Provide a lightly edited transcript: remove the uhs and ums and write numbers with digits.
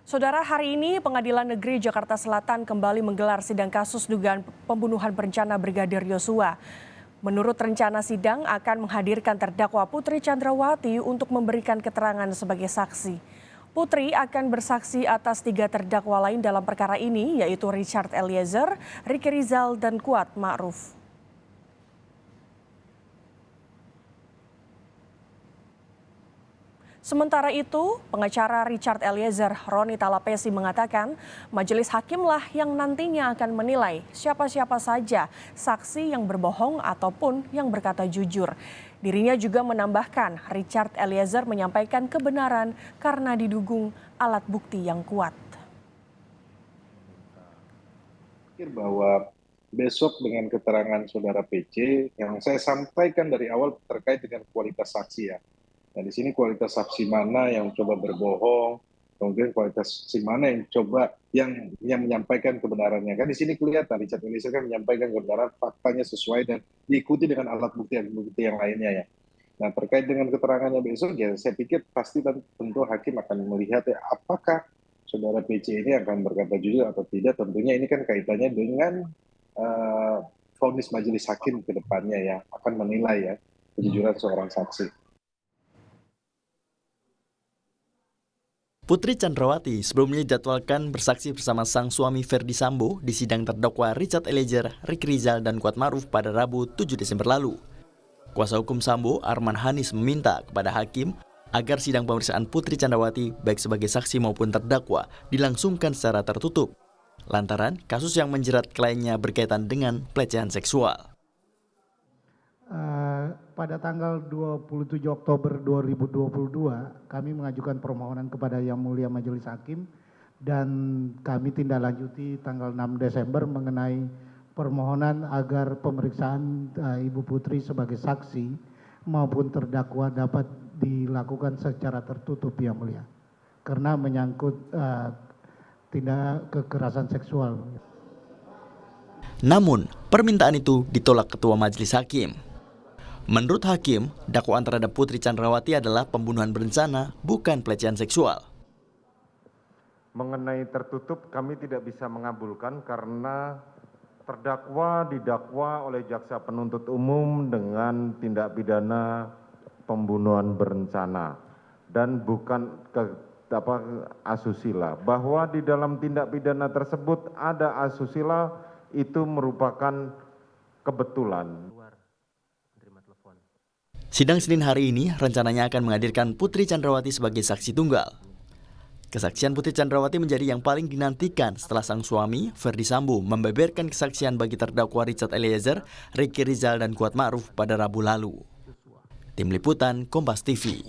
Saudara, hari ini Pengadilan Negeri Jakarta Selatan kembali menggelar sidang kasus dugaan pembunuhan berencana Brigadir Yosua. Menurut rencana sidang akan menghadirkan terdakwa Putri Chandrawati untuk memberikan keterangan sebagai saksi. Putri akan bersaksi atas 3 terdakwa lain dalam perkara ini, yaitu Richard Eliezer, Ricky Rizal, dan Kuat Ma'ruf. Sementara itu, pengacara Richard Eliezer, Roni Talapesi, mengatakan majelis hakimlah yang nantinya akan menilai siapa-siapa saja saksi yang berbohong ataupun yang berkata jujur. Dirinya juga menambahkan Richard Eliezer menyampaikan kebenaran karena didukung alat bukti yang kuat. Bahwa besok dengan keterangan saudara PC yang saya sampaikan dari awal terkait dengan kualitas saksi ya. Nah, di sini kualitas saksi mana yang coba berbohong, kemudian kualitas saksi mana yang coba yang menyampaikan kebenarannya. Kan di sini kelihatan Richard Eliezer kan menyampaikan kebenaran, faktanya sesuai dan diikuti dengan alat bukti yang lainnya ya. Nah, terkait dengan keterangannya besok ya saya pikir pasti tentu hakim akan melihat ya, apakah saudara PC ini akan berkata jujur atau tidak. Tentunya ini kan kaitannya dengan vonis majelis hakim ke depannya ya, akan menilai ya kejujuran seorang saksi. Putri Chandrawati sebelumnya dijadwalkan bersaksi bersama sang suami Ferdy Sambo di sidang terdakwa Richard Eliezer, Ricky Rizal, dan Kuat Ma'ruf pada Rabu 7 Desember lalu. Kuasa hukum Sambo, Arman Hanis, meminta kepada hakim agar sidang pemeriksaan Putri Chandrawati baik sebagai saksi maupun terdakwa dilangsungkan secara tertutup, lantaran kasus yang menjerat kliennya berkaitan dengan pelecehan seksual. Pada tanggal 27 Oktober 2022, kami mengajukan permohonan kepada Yang Mulia Majelis Hakim dan kami tindak lanjuti tanggal 6 Desember mengenai permohonan agar pemeriksaan Ibu Putri sebagai saksi maupun terdakwa dapat dilakukan secara tertutup, Yang Mulia, karena menyangkut tindak kekerasan seksual. Namun, permintaan itu ditolak Ketua Majelis Hakim. Menurut hakim, dakwaan terhadap Putri Chandrawati adalah pembunuhan berencana, bukan pelecehan seksual. Mengenai tertutup, kami tidak bisa mengabulkan karena terdakwa didakwa oleh jaksa penuntut umum dengan tindak pidana pembunuhan berencana dan bukan asusila. Bahwa di dalam tindak pidana tersebut ada asusila itu merupakan kebetulan. Sidang Senin hari ini rencananya akan menghadirkan Putri Chandrawati sebagai saksi tunggal. Kesaksian Putri Chandrawati menjadi yang paling dinantikan setelah sang suami, Ferdy Sambo, membeberkan kesaksian bagi terdakwa Richard Eliezer, Ricky Rizal, dan Kuat Ma'ruf pada Rabu lalu. Tim Liputan, Kompas TV.